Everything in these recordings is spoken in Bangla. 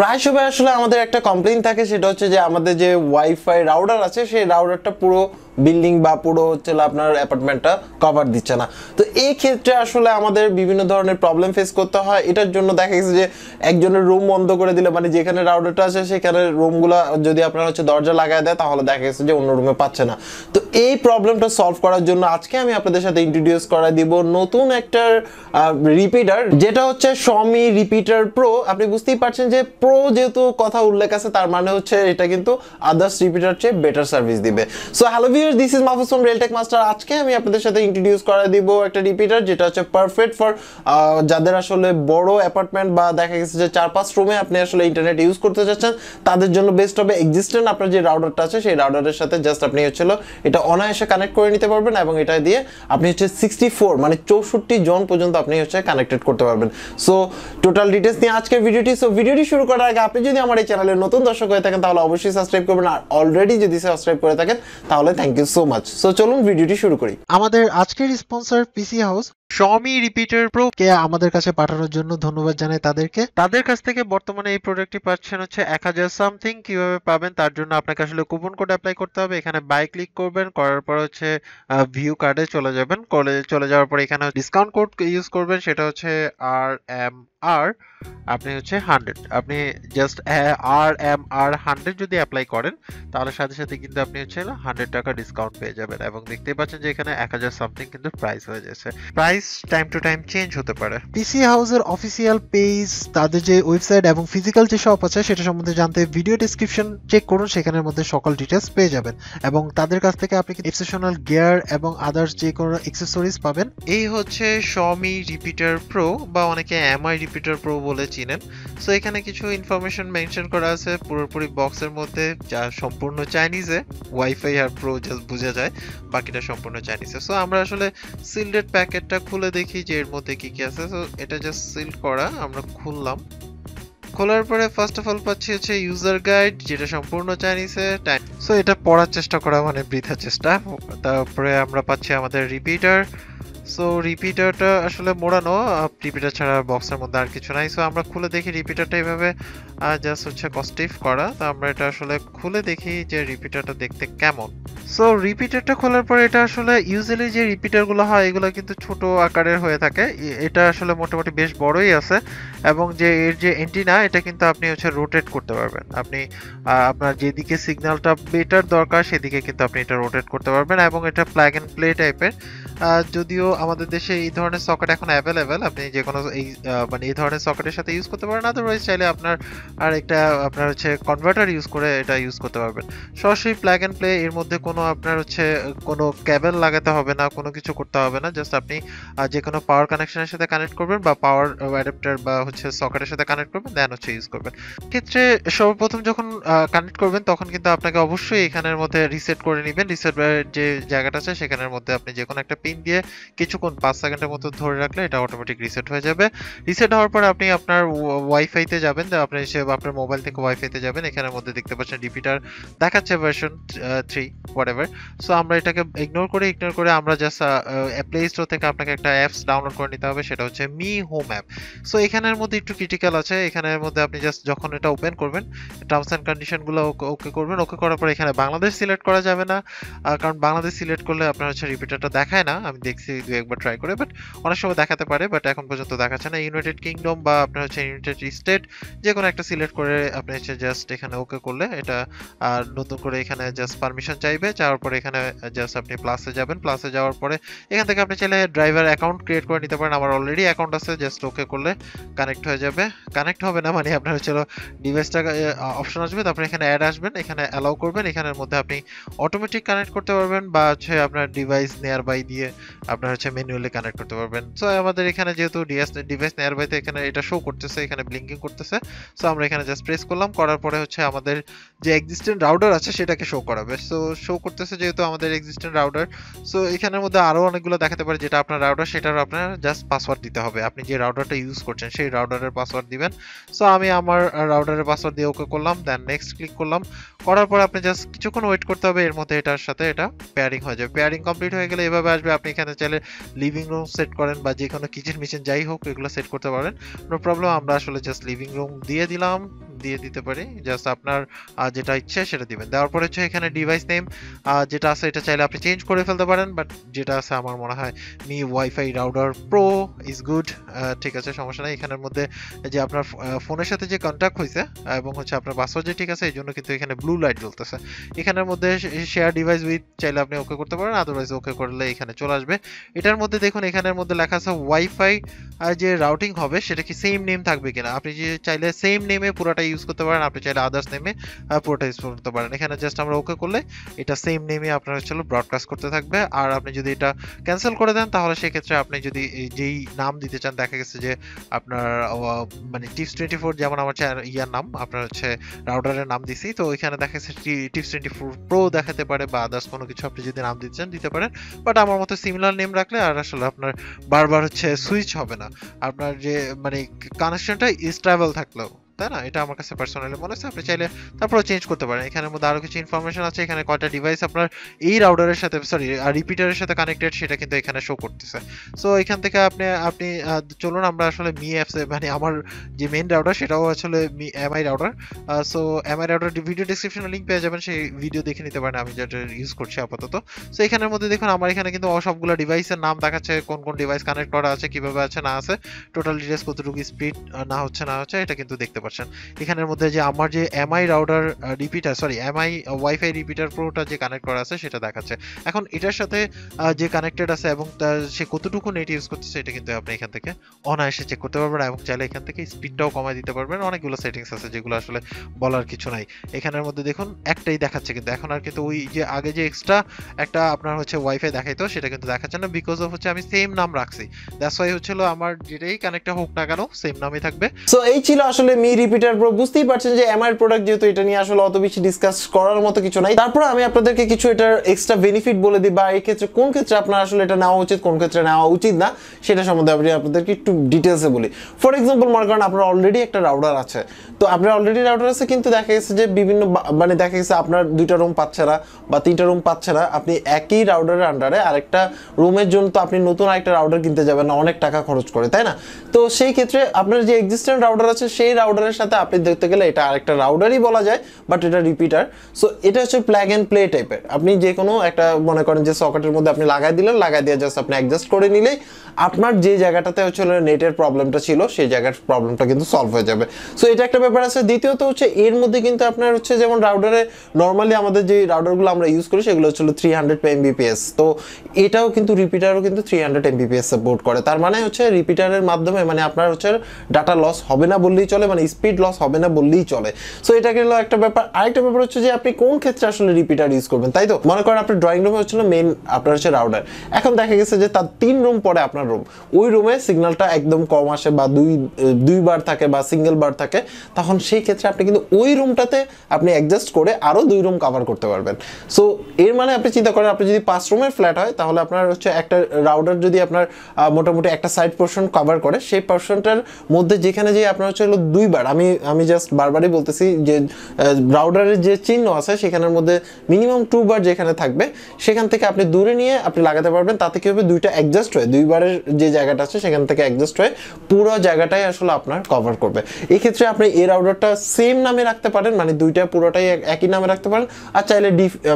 প্রায় সময় আসলে আমাদের একটা কমপ্লেইন থাকে, সেটা হচ্ছে যে আমাদের যে ওয়াইফাই রাউটার আছে সেই রাউটারটা পুরো বিল্ডিং বা পুরো হচ্ছে আপনার অ্যাপার্টমেন্টটা কভার দিচ্ছে না। তো এই ক্ষেত্রে আসলে আমাদের বিভিন্ন ধরনের প্রবলেম ফেস করতে হয়। এটার জন্য দেখা গেছে যে একজনের রুম বন্ধ করে দিলে, মানে যেখানে রাউটারটা আছে সেখানে রুমগুলো যদি আপনার হচ্ছে দরজা লাগায় দেয় তাহলে দেখা গেছে যে অন্য রুমে পাচ্ছে না। তো এই প্রবলেমটা সলভ করার জন্য আজকে আমি আপনাদের সাথে ইন্ট্রোডিউস করা দিব নতুন একটা রিপিটার, যেটা হচ্ছে Xiaomi Repeater Pro। আপনি বুঝতেই পারছেন যে প্রো যেহেতু কথা উল্লেখ আছে তার মানে হচ্ছে এটা কিন্তু আদার্স রিপিটার চেয়ে বেটার সার্ভিস দিবে। So hello viewers, this is Mahfuz from RealTech master. আজকে আমি আপনাদের সাথে ইন্ট্রোডিউস করা দিব একটা রিপিটার যেটা হচ্ছে পারফেক্ট ফর যাদের আসলে বড় অ্যাপার্টমেন্ট বা দেখা গেছে যে 4-5 রুমে আপনি আসলে ইন্টারনেট ইউজ করতে চাচ্ছেন, তাদের জন্য বেস্ট হবে এক্সিস্টেন্ট আপনার যে রাউটারটা আছে সেই রাউটারের সাথে জাস্ট আপনি হচ্ছিল এটা অনায়াসে কানেক্ট করে নিতে পারবেন এবং এটা দিয়ে আপনি হচ্ছে 64 মানে 64 জন পর্যন্ত আপনি হচ্ছে কানেক্টেড করতে পারবেন। সো টোটাল ডিটেইলস নিয়ে আজকের ভিডিওটি। সো ভিডিওটি শুরু করার আগে আপনি যদি আমার এই চ্যানেলের নতুন দর্শক হয়ে থাকেন তাহলে অবশ্যই সাবস্ক্রাইব করবেন, আর অলরেডি যদি সাবস্ক্রাইব করে থাকেন তাহলে thank you so much. So চলুন ভিডিওটি শুরু করি। আমাদের আজকের sponsor PC House Xiaomi Repeater Pro কে আমাদের কাছে পাঠানোর জন্য ধন্যবাদ জানাই তাদেরকে। তাদের কাছ থেকে বর্তমানে এই প্রোডাক্টটি পাচ্ছেন হচ্ছে 1000 সামথিং। কিভাবে পাবেন তার জন্য আপনাকে আসলে কুপন কোড অ্যাপ্লাই করতে হবে। এখানে বাই ক্লিক করবেন, করার পর হচ্ছে ভিউ কার্ডে চলে যাবেন। চলে যাওয়ার পর এখানে ডিসকাউন্ট কোড ইউজ করবেন, সেটা হচ্ছে RMR। আপনি হচ্ছে 100, আপনি জাস্ট RMR 100 যদি অ্যাপ্লাই করেন তাহলে সাথে সাথে কিন্তু আপনি হচ্ছে 100 টাকা ডিসকাউন্ট পেয়ে যাবেন। এবং দেখতেই পাচ্ছেন যে এখানে 1000 সামথিং কিন্তু প্রাইস হয়ে যাচ্ছে। Price time to time change হতে পারে। পিসি হাউসের অফিসিয়াল পেজ, তাদের যে ওয়েবসাইট এবং ফিজিক্যাল যে শপ আছে সেটা সম্বন্ধে জানতে ভিডিও ডেসক্রিপশন চেক করুন, সেখানের মধ্যে সকল ডিটেলস পেয়ে যাবেন। এবং তাদের কাছ থেকে আপনি এক্সেপশনাল গিয়ার এবং আদার্স যে কোনো অ্যাকসেসরিজ পাবেন। এই হচ্ছে Xiaomi Repeater Pro বা অনেকে MI Repeater Pro বলে চিনেন। সো এখানে কিছু ইনফরমেশন মেনশন করা আছে পুরোপুরি বক্সের মধ্যে, যা সম্পূর্ণ চাইনিজে। ওয়াইফাই আর প্রো জাস্ট বোঝা যায়, বাকিটা সম্পূর্ণ চাইনিজে। সো আমরা আসলে সিলডেড প্যাকেটটা খুলে দেখি যে এর মধ্যে কি কি আছে। সো এটা জাস্ট সিল করা, আমরা খুললাম। খোলার পরে ফার্স্ট অফ অল পাচ্ছি হচ্ছে ইউজার গাইড, যেটা সম্পূর্ণ চাইনিজে। সো এটা পড়ার চেষ্টা করা মানে বৃথা চেষ্টা। তারপরে আমরা পাচ্ছি আমাদের রিপিটার। সো রিপিটারটা আসলে মোড়ানো, রিপিটার ছাড়া বক্সের মধ্যে আর কিছু নাই। সো আমরা খুলে দেখি রিপিটারটা এইভাবে জাস্ট হচ্ছে কস্টিভ করা। তো আমরা এটা আসলে খুলে দেখি যে রিপিটারটা দেখতে কেমন। সো রিপিটারটা খোলার পর এটা আসলে ইউজুয়ালি যে রিপিটারগুলো হয় এগুলো কিন্তু ছোট আকারের হয়ে থাকে, এটা আসলে মোটামুটি বেশ বড়ই আছে। এবং যে এর যে এন্টিনা এটা কিন্তু আপনি হচ্ছে রোটেট করতে পারবেন। আপনি আপনার যেদিকে সিগন্যালটা বেটার দরকার সেদিকে কিন্তু আপনি এটা রোটেট করতে পারবেন। এবং এটা প্লাগ এন্ড প্লে টাইপের, যদিও আমাদের দেশে এই ধরনের সকেট এখন অ্যাভেলেবেল, আপনি যে কোনো মানে এই ধরনের সকেটের সাথে ইউজ করতে পারেন। আদারওয়াইজ চাইলে আপনার আর একটা আপনার হচ্ছে কনভার্টার ইউজ করে এটা ইউজ করতে পারবেন। সরাসরি প্লাগ এন্ড প্লে, এর মধ্যে কোনো আপনার হচ্ছে কোনো কেবল লাগাতে হবে না, কোনো কিছু করতে হবে না। জাস্ট আপনি যে কোনো পাওয়ার কানেকশনের সাথে কানেক্ট করবেন বা পাওয়ার অ্যাডাপ্টার বা হচ্ছে সকেটের সাথে কানেক্ট করবেন, দেন হচ্ছে ইউজ করবেন। ক্ষেত্রে সর্বপ্রথম যখন কানেক্ট করবেন তখন কিন্তু আপনাকে অবশ্যই এখানের মধ্যে রিসেট করে নেবেন। রিসেট যে জায়গাটা আছে সেখানের মধ্যে আপনি যে কোনো একটা পিন দিয়ে কিছুক্ষণ 5 সেকেন্ডের মতো ধরে রাখলে এটা অটোমেটিক রিসেট হয়ে যাবে। রিসেট হওয়ার পর আপনি আপনার ওয়াইফাইতে যাবেন, আপনি আপনার মোবাইল থেকে ওয়াইফাইতে যাবেন। এখানের মধ্যে দেখতে পাচ্ছেন রিপিটার দেখাচ্ছে ভার্সন 3 হোয়াটএভার। সো আমরা এটাকে ইগনোর করে আমরা জাস্ট প্লে স্টোর থেকে আপনাকে একটা অ্যাপস ডাউনলোড করে নিতে হবে, সেটা হচ্ছে মি হোম অ্যাপ। সো এখানের মধ্যে একটু ক্রিটিক্যাল আছে। এখানের মধ্যে আপনি জাস্ট যখন এটা ওপেন করবেন টার্মস অ্যান্ড কন্ডিশনগুলো ওকে করবেন। ওকে করার পর এখানে বাংলাদেশ সিলেক্ট করা যাবে না, কারণ বাংলাদেশ সিলেক্ট করলে আপনার হচ্ছে রিপিটারটা দেখায় না। আমি দেখছি 2-1বার ট্রাই করে, বাট অনেক সময় দেখাতে পারে, বাট এখন পর্যন্ত দেখাচ্ছে না। ইউনাইটেড কিংডম বা আপনার হচ্ছে ইউনাইটেড স্টেট যে কোনো একটা সিলেক্ট করে আপনি হচ্ছে জাস্ট এখানে ওকে করলে এটা নতুন করে এখানে জাস্ট পারমিশন চাইবে। চাওয়ার পরে এখানে জাস্ট আপনি প্লাসে যাবেন। প্লাসে যাওয়ার পরে এখান থেকে আপনি চাইলে ড্রাইভার অ্যাকাউন্ট ক্রিয়েট করে নিতে পারেন। আমার অলরেডি অ্যাকাউন্ট আছে, জাস্ট ওকে করলে কানেক্ট হয়ে যাবে। কানেক্ট হবে না মানে আপনার হচ্ছে ডিভাইসটা অপশন আসবে, তারপরে এখানে অ্যাড আসবেন, এখানে অ্যালাউ করবেন। এখানের মধ্যে আপনি অটোমেটিক কানেক্ট করতে পারবেন বা হচ্ছে আপনার ডিভাইস নিয়ার বাই দিয়ে আপনার হচ্ছে ম্যানুয়ালি কানেক্ট করতে পারবেন। সো আমাদের এখানে যেহেতু ডিভাইস নিয়ার বাইতে এখানে এটা শো করতেছে, এখানে ব্লিঙ্কিং করতেছে। সো আমরা এখানে জাস্ট প্রেস করলাম, করার পরে হচ্ছে আমাদের যে এক্সিস্টেন্ট রাউটার আছে সেটাকে শো করাবে। সো শো করতেছে যেহেতু আমাদের এক্সিস্টেন্ট রাউটার। সো এখানের মধ্যে আরো অনেকগুলো দেখাতে পারে, যেটা আপনার রাউটার সেটার আপনার জাস্ট পাসওয়ার্ড দিতে হবে। আপনি যে রাউটারটা ইউজ করছেন সেই রাউটারের পাসওয়ার্ড দিবেন। সো আমি আমার রাউটারের পাসওয়ার্ড দিয়ে ওকে করলাম, দেন নেক্সট ক্লিক করলাম। করার পর আপনি জাস্ট কিছুক্ষণ ওয়েট করতে হবে, এর মধ্যে এটার সাথে এটা পেয়ারিং হয়ে যাবে। পেয়ারিং কমপ্লিট হয়ে গেলে এভাবে আসবে, আপনি এখানে চাইলে লিভিং রুম সেট করেন বা যে কোনো কিচেন মিচেন যাই হোক এগুলো সেট করতে পারেন, নো প্রবলেম। আমরা আসলে জাস্ট লিভিং রুম দিয়ে দিলাম, দিয়ে দিতে পারি, জাস্ট আপনার যেটা ইচ্ছে সেটা দিবেন। দেওয়ার পরে হচ্ছে এখানে ডিভাইস নেম যেটা আছে এটা চাইলে আপনি চেঞ্জ করে ফেলতে পারেন, বাট যেটা আছে আমার মনে হয় me wifi router pro is good. ঠিক আছে, সমস্যা নাই। এখানের মধ্যে যে আপনার ফোনের সাথে যে কন্ট্যাক্ট হয়েছে এবং হচ্ছে আপনার পাসওয়ার্ড যে ঠিক আছে এই জন্য কিন্তু এখানে ব্লু লাইট জ্বলতেছে। এখানের মধ্যে শেয়ার ডিভাইস উইথ চাইলে আপনি ওকে করতে পারেন, আদারওয়াইজ ওকে করলে এখানে চলে আসবে। এটার মধ্যে দেখুন এখানের মধ্যে লেখা আছে ওয়াইফাই যে রাউটিং হবে সেটা কি সেম নেম থাকবে কিনা। আপনি যে চাইলে সেম নেমে পুরোটা ইউজ করতে পারেন, আপনি চাইলে আদার্স নেমে পুরোটা ইউজ করতে পারেন। এখানে জাস্ট আমরা ওকে করলে এটা সেম নেমে আপনার হচ্ছে ব্রডকাস্ট করতে থাকবে। আর আপনি যদি এটা ক্যান্সেল করে দেন তাহলে সেক্ষেত্রে আপনি যদি যেই নাম দিতে চান, দেখা গেছে যে আপনার মানে টিপস 24 যেমন আমার ইয়ার নাম আপনার হচ্ছে রাউটারের নাম দিছি, তো এখানে দেখা যাচ্ছে টিপস 24 প্রো দেখাতে পারে বা আদার্স কোনো কিছু আপনি যদি নাম দিতে চান দিতে পারেন। বাট আমার মতো সিমিলার নেম রাখলে আর আসলে আপনার বারবার হচ্ছে সুইচ হবে না, আপনার যে মানে কানেকশনটা স্টেবল থাকলেও, তাই না? এটা আমার কাছে পার্সোনালি মনে হচ্ছে। আপনি চাইলে তারপরে চেঞ্জ করতে পারেন। এখানের মধ্যে আরো কিছু ইনফরমেশন আছে, এখানে কয়টা ডিভাইস আপনার এই রাউটারের সাথে সরি রিপিটারের সাথে কানেক্টেড সেটা কিন্তু এখানে শো করতেছে। সো এখান থেকে আপনি চলুন আমরা আসলে মি অ্যাপস মানে আমার যে মেইন রাউটার সেটাও আসলে MI router. So MI router video ডেসক্রিপশনে লিংক পেয়ে যাবেন, সেই ভিডিও দেখে নিতে পারেন আমি যেটা ইউজ করছি আপাতত। সো এখানের মধ্যে দেখুন আমার এখানে কিন্তু সবগুলো ডিভাইসের নাম দেখাচ্ছে, কোন কোন ডিভাইস কানেক্ট করা আছে, কিভাবে আছে না আছে, টোটাল ডিটেইলস কতটুকু স্পিড না হচ্ছে এটা কিন্তু দেখতে পাচ্ছেন। এখানের মধ্যে যে আমার যে MI router repeater sorry MI wifi repeater প্রোটা যে কানেক্ট করা আছে সেটা দেখাচ্ছে। এখন এটার সাথে যে কানেক্টেড আছে এবং তার সে কতটুকু নেট ইউজ করতেছে এটা কিন্তু আপনি এখান থেকে অনায়াসে চেক করতে পারবেন এবং চাইলে এখান থেকে স্পিডটাও কমায় দিতে পারবেন। অনেকগুলো সেটিংস আছে যেগুলো আসলে বলার কিছু নাই। এখানের মধ্যে দেখুন একটাই দেখাচ্ছে, কিন্তু এখন আর কিন্তু ওই যে আগে যে এক্সট্রা একটা আপনার হচ্ছে ওয়াইফাই দেখাইতো সেটা কিন্তু দেখাচ্ছে না, বিকজ অফ হচ্ছে আমি সেম নাম রাখছি। দ্যাটস ওয়াই হচ্ছিল আমার যেটাই কানেক্ট হোক না কেন সেম নামই থাকবে। সো এই ছিল আসলে মি রিপিটার প্রো। বুঝতেই পারছেন যে এমআই এর প্রোডাক্ট যেহেতু এটা নিয়ে আসলে অত বেশি ডিসকাস করার মতো কিছু নাই, তারপর আমি আপনাদেরকে কিছু এটার এক্সট্রা বেনিফিট বলে দিই বা এই ক্ষেত্রে কোন ক্ষেত্রে আপনার আসলে এটা নেওয়া উচিত কোন ক্ষেত্রে নেওয়া উচিত না সেটা সম্বন্ধে আমি আপনাদেরকে একটু ডিটেলসে বলি। ফর এক্সাম্পল মনে করেন আপনার অলরেডি একটা রাউটার আছে, তো আপনার অলরেডি রাউটার আছে কিন্তু দেখা গেছে যে বিভিন্ন মানে দেখা গেছে আপনার 2টা রুম পাচ্ছে না বা 3টা রুম পাচ্ছে না, আপনি একই রাউটারের আন্ডারে আরেকটা রুমের জন্য তো আপনি নতুন আরেকটা রাউটার কিনতে যাবেন না, অনেক টাকা খরচ করে, তাই না? তো সেই ক্ষেত্রে আপনার যে এক্সিস্টেন্ট রাউটার আছে সেই রাউটারের সাথে আপনি দেখতে গেলে এটা আরেকটা রাউটারই বলা যায়, বাট এটা রিপিটার। সো এটা হচ্ছে প্লাগ এন্ড প্লে টাইপের। আপনি যে কোনো একটা মনে করেন যে সকেটের মধ্যে আপনি লাগাই দিলেন, লাগাই দিয়ে জাস্ট আপনি অ্যাডজাস্ট করে নিলেই আপনার যে জায়গাটাতে হচ্ছে নেটের প্রবলেমটা ছিল সেই জায়গার প্রবলেমটা কিন্তু সলভ হয়ে যাবে। সো এটা একটা ব্যাপার আছে। দ্বিতীয়ত হচ্ছে এর মধ্যে কিন্তু আপনার হচ্ছে যেমন রাউটারে নর্মালি আমাদের যে রাউটারগুলো আমরা ইউজ করি সেগুলো হচ্ছিল 300 Mbps, তো এটাও কিন্তু রিপিটারও কিন্তু 300 Mbps সাপোর্ট করে। তার মানে হচ্ছে রিপিটারের মাধ্যমে মানে আপনার হচ্ছে ডাটা লস হবে না বললেই চলে, মানে স্পিড লস হবে না বললেই চলে। সো এটা গেল একটা ব্যাপার। আরেকটা ব্যাপার হচ্ছে যে আপনি কোন ক্ষেত্রে আসলে রিপিটার ইউজ করবেন, তাই তো? মনে করেন আপনার ড্রয়িং রুমে হচ্ছিল মেইন আপনার হচ্ছে রাউটার, এখন দেখা গেছে যে তার 3 রুম পরে আপনার রুম, ওই রুমে সিগন্যালটা একদম কম আসে বা দুইবার থাকে বা সিঙ্গেল বার থাকে, তখন সেই ক্ষেত্রে আপনি কিন্তু ওই রুমটাতে আপনি অ্যাডজাস্ট করে আরো 2 রুম কভার করতে পারবেন। সো এর মানে আপনি চিন্তা করেন আপনি যদি 5 রুমের ফ্ল্যাট হয় তাহলে আপনার হচ্ছে একটা রাউটার যদি আপনার মোটামুটি একটা সাইড পোর্শন কভার করে, সেই পোর্শনটার মধ্যে যেখানে যে আপনার হচ্ছে হলো 2 বার, আমি জাস্ট বারবারই বলতেছি যে রাউটারের যে চিহ্ন আছে সেখানের মধ্যে মিনিমাম 2 বার যেখানে থাকবে সেখান থেকে আপনি দূরে নিয়ে আপনি লাগাতে পারবেন। তাতে কি হবে, দুইটা অ্যাডজাস্ট হয়ে 2 বারের যে জায়গাটা আছে সেখান থেকে অ্যাডজাস্ট হয়ে পুরো জায়গাটাই আসলে আপনার কভার করবে। এই ক্ষেত্রে আপনি এই রাউটারটা সেম নামে রাখতে পারেন, মানে দুইটা পুরোটাই একই নামে রাখতে পারেন, আর চাইলে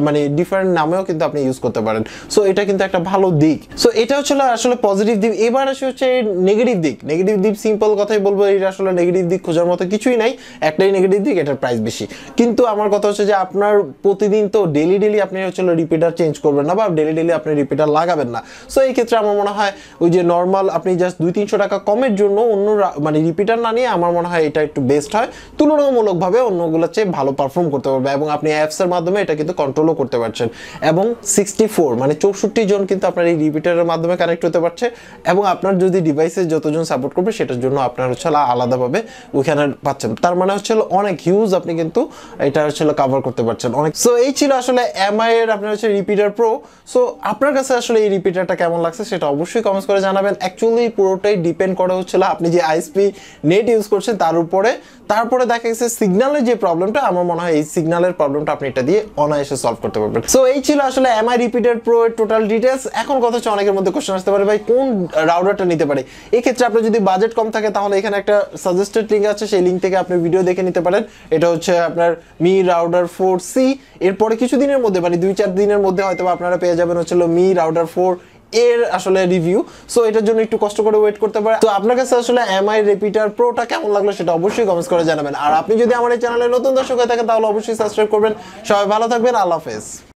মানে ডিফারেন্ট নামেও কিন্তু আপনি ইউজ করতে পারেন। সো এটা কিন্তু একটা ভালো দিক। সো এটা হচ্ছে আসলে পজিটিভ দিক। এবার আসে হচ্ছে নেগেটিভ দিক। নেগেটিভ দিক সিম্পল কথাই বলবো, এটা আসলে নেগেটিভ দিক খোঁজার মতো কিছুই নাই, একটাই নেগেটিভ দিক, এটার প্রাইস বেশি। কিন্তু আমার কথা হচ্ছে যে আপনার প্রতিদিন তো ডেলি আপনি হচ্ছে রিপিটার চেঞ্জ করবেন না বা ডেলি আপনি রিপিটার লাগাবেন না। সো এই ক্ষেত্রে আমার মনে হয় ওই যে নর্মাল আপনি জাস্ট 200-300 টাকা কমের জন্য অন্য মানে রিপিটার না নিয়ে আমার মনে হয় এটা একটু বেস্ট হয়, তুলনামূলকভাবে অন্যগুলোর চেয়ে ভালো পারফর্ম করতে পারবে এবং আপনি অ্যাপসের মাধ্যমে এটা কিন্তু কন্ট্রোলও করতে পারছেন। এবং 64 মানে 64 জন কিন্তু আপনার এই রিপিটারের মাধ্যমে কানেক্ট হতে পারছে এবং আপনার যদি ডিভাইসে যতজন সাপোর্ট করবে সেটার জন্য আপনার হচ্ছে আলাদাভাবে ওইখানে পাচ্ছেন। তার মানে হচ্ছে অনেক হিউজ আপনি কিন্তু এটা হচ্ছে কভার করতে পারছেন অনেক। সো এই ছিল আসলে এমআই এর আপনার হচ্ছে রিপিটার প্রো। সো আপনার কাছে আসলে এই রিপিটারটা কেমন লাগছে সেটা অবশ্যই কমেন্টস করে জানাবেন। অ্যাকচুয়ালি পুরোটাই ডিপেন্ড করে হচ্ছে আপনি যে আইএসপি নেট ইউজ করছেন তার উপরে। তারপরে দেখা গেছে সিগন্যালের যে প্রবলেমটা, আমার মনে হয় এই সিগন্যালের প্রবলেমটা আপনি এটা দিয়ে অনায়াসে সলভ করতে পারবেন। সো এই ছিল আসলে এমআই রিপিটার প্রো এর টোটাল ডিটেলস। এখন কথা হচ্ছে অনেকের মধ্যে কোশ্চেন আসতে পারে ভাই কোন রাউটারটা নিতে পারে। এই ক্ষেত্রে আপনার যদি বাজেট কম থাকে তাহলে এখানে একটা সাজেস্টেড লিঙ্ক আছে, সেই লিঙ্ক থেকে আপনি ভিডিও দেখে নিতে পারেন। এটা হচ্ছে আপনার মি রাউটার 4C। এরপরে কিছুদিনের মধ্যে মানে 2-4 দিনের মধ্যে হয়তো আপনারা পেয়ে যাবেন হচ্ছিল মি রাউটার 4 এর আসলে রিভিউ। সো এটার জন্য একটু কষ্ট করে ওয়েট করতে পারে। তো আপনার কাছে আসলে এমআই রিপিটার প্রোটা কেমন লাগলো সেটা অবশ্যই কমেন্টস করে জানাবেন। আর আপনি যদি আমার এই চ্যানেলে নতুন দর্শক হয়ে থাকেন তাহলে অবশ্যই সাবস্ক্রাইব করবেন। সবাই ভালো থাকবেন, আল্লাহ হাফেজ।